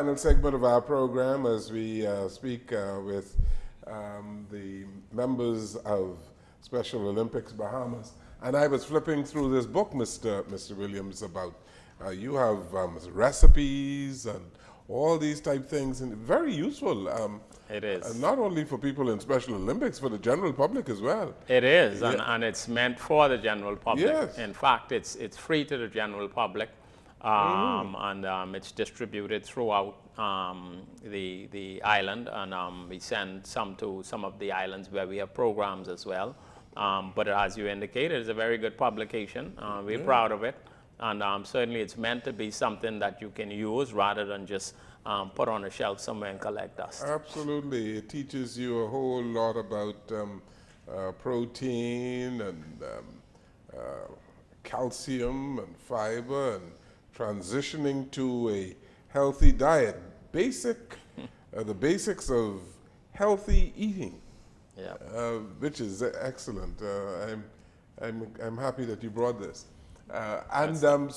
final segment of our program as we speak with the members of Special Olympics Bahamas. And I was flipping through this book, Mr. Williams, about you have recipes and all these type things, and very useful. It is. Not only for people in Special Olympics, for the general public as well. It is, Yeah. and it's meant for the general public. Yes. In fact, it's free to the general public, and it's distributed throughout the island, and we send some to some of the islands where we have programs as well. But as you indicated, it's a very good publication. We're proud of it, and certainly it's meant to be something that you can use rather than just put on a shelf somewhere and collect dust. Absolutely. It teaches you a whole lot about protein and calcium and fiber and transitioning to a healthy diet. The basics of healthy eating, Yeah. which is excellent. I'm happy that you brought this.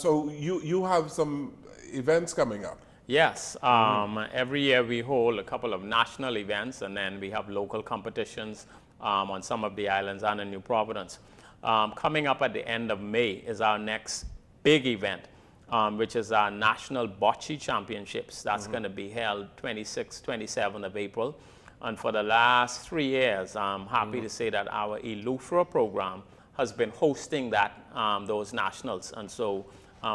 So you have some events coming up. Yes, every year we hold a couple of national events, and then we have local competitions on some of the islands and in New Providence. Coming up at the end of May is our next big event, which is our National Bocce Championships. That's going to be held 26th, 27th of April. And for the last 3 years, I'm happy to say that our Eleuthera program has been hosting those nationals. And so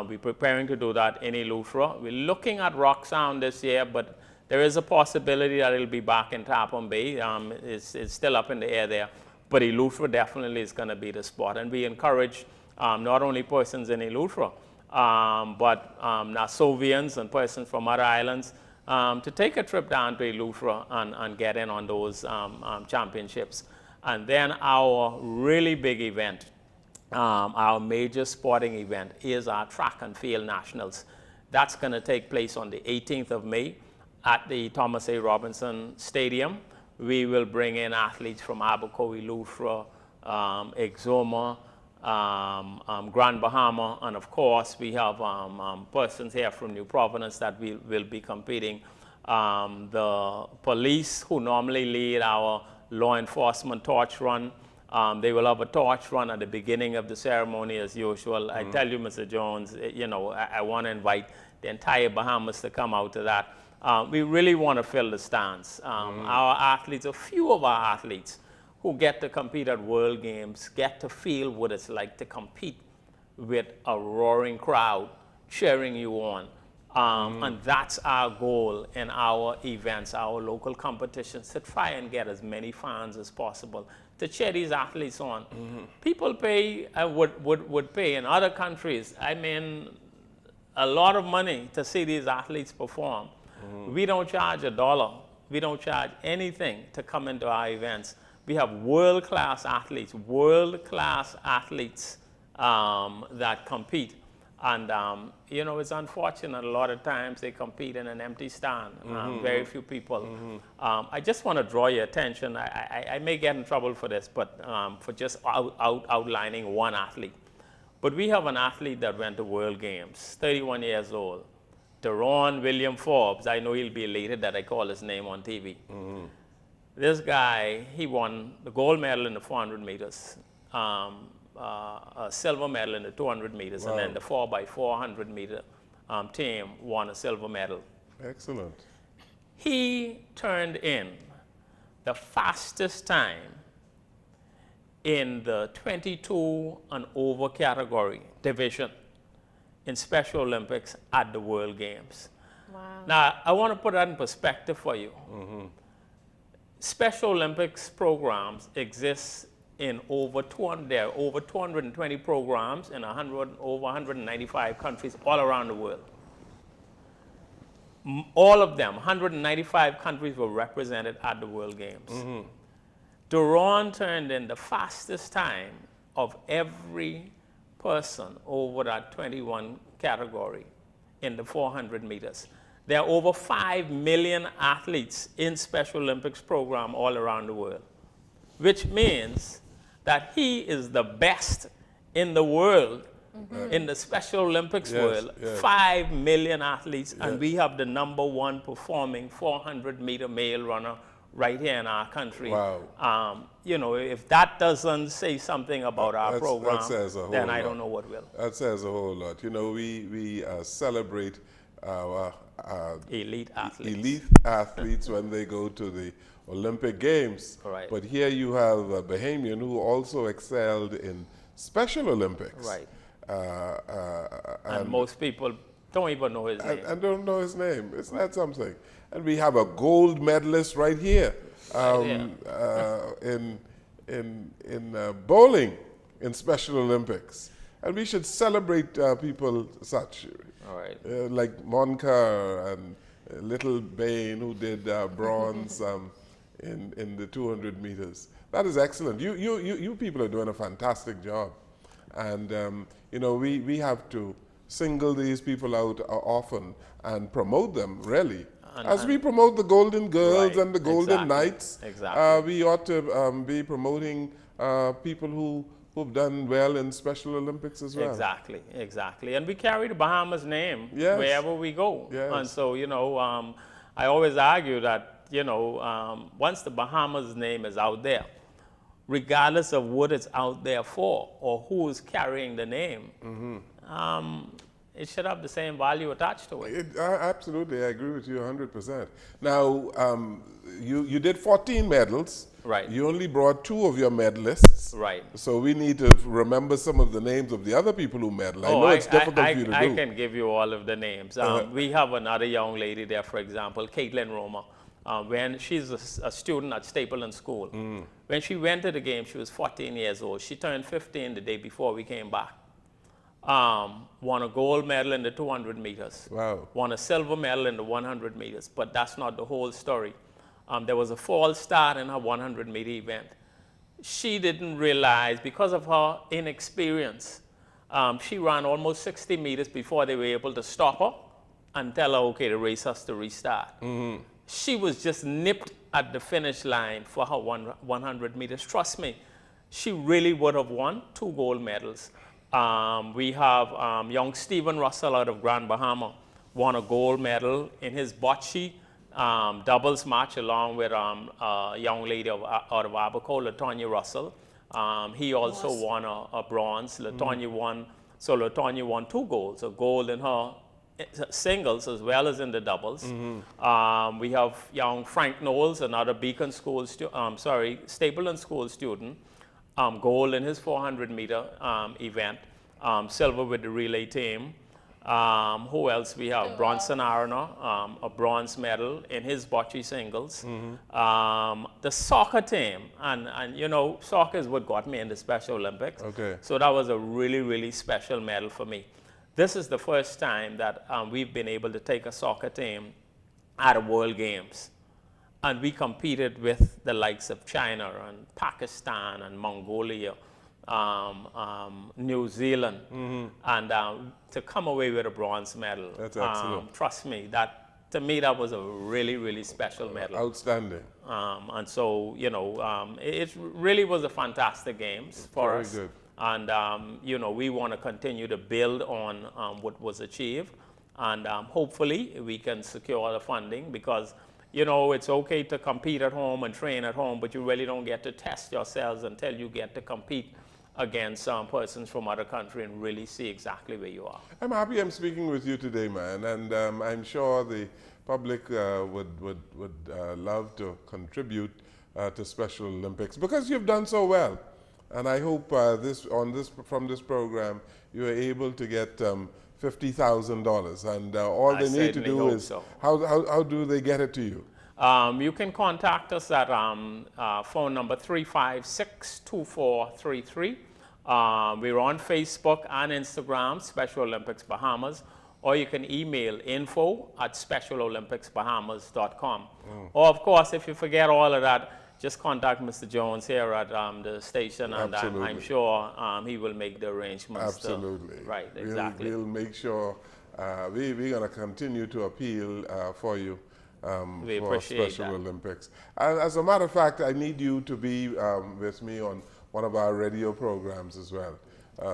we're preparing to do that in Eleuthera. We're looking at Rock Sound this year, but there is a possibility that it'll be back in Tappan Bay. It's still up in the air there, but Eleuthera definitely is going to be the spot. And we encourage not only persons in Eleuthera, but Nassovians and persons from other islands to take a trip down to Eleuthera and get in on those championships. And then our really big event, our major sporting event, is our track and field nationals. That's going to take place on the 18th of May at the Thomas A. Robinson Stadium. We will bring in athletes from Abercowie, Eleuthera, Exuma, Grand Bahama, and of course we have persons here from New Providence that will be competing. The police, who normally lead our law enforcement torch run, they will have a torch run at the beginning of the ceremony as usual. I tell you, Mr. Jones, I want to invite the entire Bahamas to come out to that. We really want to fill the stands. Our athletes, a few of our athletes who get to compete at World Games, get to feel what it's like to compete with a roaring crowd cheering you on. And that's our goal in our events, our local competitions, to try and get as many fans as possible to cheer these athletes on. People pay, would pay in other countries, I mean, a lot of money to see these athletes perform. We don't charge $1. We don't charge anything to come into our events. We have world-class athletes that compete. And, it's unfortunate a lot of times they compete in an empty stand, very few people. I just want to draw your attention. I may get in trouble for this, but for just outlining one athlete. But we have an athlete that went to World Games, 31 years old, Deron William Forbes. I know he'll be elated that I call his name on TV. This guy, he won the gold medal in the 400 meters, a silver medal in the 200 meters, and then the 4x400 meter team won a silver medal. Excellent. He turned in the fastest time in the 22 and over category division in Special Olympics at the World Games. Wow. Now, I want to put that in perspective for you. Special Olympics programs exist in over 220 programs in over 195 countries all around the world. All of them, 195 countries were represented at the World Games. Deron turned in the fastest time of every person over that 21 category in the 400 meters. There are over 5 million athletes in Special Olympics program all around the world, which means that he is the best in the world In the Special Olympics Yes, world, yes. 5 million athletes, and Yes. we have the #1 performing 400-meter male runner right here in our country. Wow. You know, if that doesn't say something about our That program, says a whole then I lot. don't know what will. That says a whole lot. You know, we celebrate our Elite athletes. elite athletes when they go to the Olympic Games. Right. But here you have a Bahamian who also excelled in Special Olympics. Right. And And most people don't even know his name. I don't know his name. Isn't that something? And we have a gold medalist right here, in bowling in Special Olympics. And we should celebrate people such, All right. like Moncur and Little Bain, who did bronze in the 200 meters. That is excellent. You people are doing a fantastic job. And, you know, we have to single these people out often and promote them, really. As we promote the Golden Girls Right, and the Golden exactly, Knights, exactly. we ought to be promoting people who've done well in Special Olympics as well. Exactly, exactly. And we carry the Bahamas name Yes. wherever we go. Yes. And so, you know, I always argue that, you know, once the Bahamas name is out there, regardless of what it's out there for or who is carrying the name, it should have the same value attached to it. Absolutely, I agree with you 100%. Now, you did 14 medals. Right. You only brought 2 of your medalists. Right. So we need to remember some of the names of the other people who medal. I know it's difficult for you to I do. can give you all of the names. We have another young lady there, for example, Caitlin Roma. When she's a student at Stapleton School. When she went to the game, she was 14 years old. She turned 15 the day before we came back. Won a gold medal in the 200 meters. Wow. Won a silver medal in the 100 meters. But that's not the whole story. There was a false start in her 100-meter event. She didn't realize, because of her inexperience, she ran almost 60 meters before they were able to stop her and tell her, okay, the race has to restart. She was just nipped at the finish line for her 100 meters. Trust me, she really would have won 2 gold medals. We have young Stephen Russell out of Grand Bahama, won a gold medal in his bocce doubles match along with a young lady out of Abaco, LaTonya Russell. He also won a bronze. LaTonya won, so LaTonya won 2 golds, a gold in her singles as well as in the doubles. We have young Frank Knowles, another Beacon School Stapleton School student, gold in his 400-meter event, silver with the relay team. Who else we have? Bronson Arner, a bronze medal in his bocce singles. The soccer team, and you know, soccer is what got me into Special Olympics. Okay. So that was a really, really special medal for me. This is the first time that we've been able to take a soccer team at a World Games. And we competed with the likes of China and Pakistan and Mongolia, New Zealand, and to come away with a bronze medal. That's excellent. Trust me, to me that was a really, really special medal. Outstanding. And so, you know, it really was a fantastic games for us. Very good. And, you know, we want to continue to build on what was achieved. And hopefully we can secure the funding, because, you know, it's okay to compete at home and train at home, but you really don't get to test yourselves until you get to compete against persons from other countries and really see exactly where you are. I'm happy I'm speaking with you today, man, and I'm sure the public would love to contribute to Special Olympics, because you've done so well. And I hope from this program you are able to get $50,000, and all they need to do is, so. how do they get it to you? You can contact us at phone number 356-2433. We're on Facebook and Instagram, Special Olympics Bahamas, or you can email info@specialolympicsbahamas.com. Or, of course, if you forget all of that, just contact Mr. Jones here at the station, and I'm sure he will make the arrangements. Absolutely. Right, exactly. We'll make sure we're going to continue to appeal for you for Special Olympics. And as a matter of fact, I need you to be with me on one of our radio programs as well.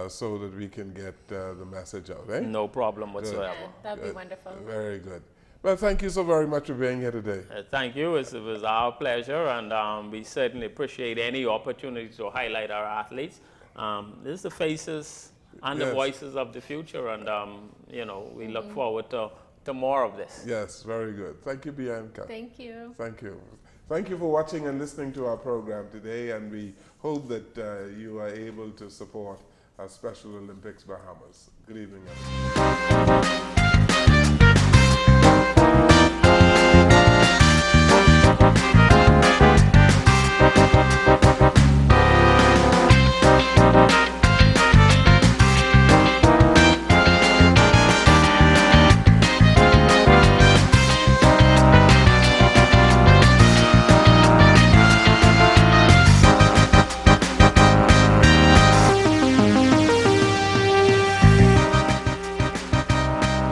so that we can get the message out, eh? No problem whatsoever. Yeah, that'd be wonderful. Very good. Well, thank you so very much for being here today. Thank you. It was our pleasure, and we certainly appreciate any opportunity to highlight our athletes. This is the faces and the Yes. voices of the future, and you know, we look forward to more of this. Yes, very good. Thank you, Bianca. Thank you. Thank you. Thank you for watching and listening to our program today, and we hope that you are able to support our Special Olympics Bahamas. Good evening, everyone.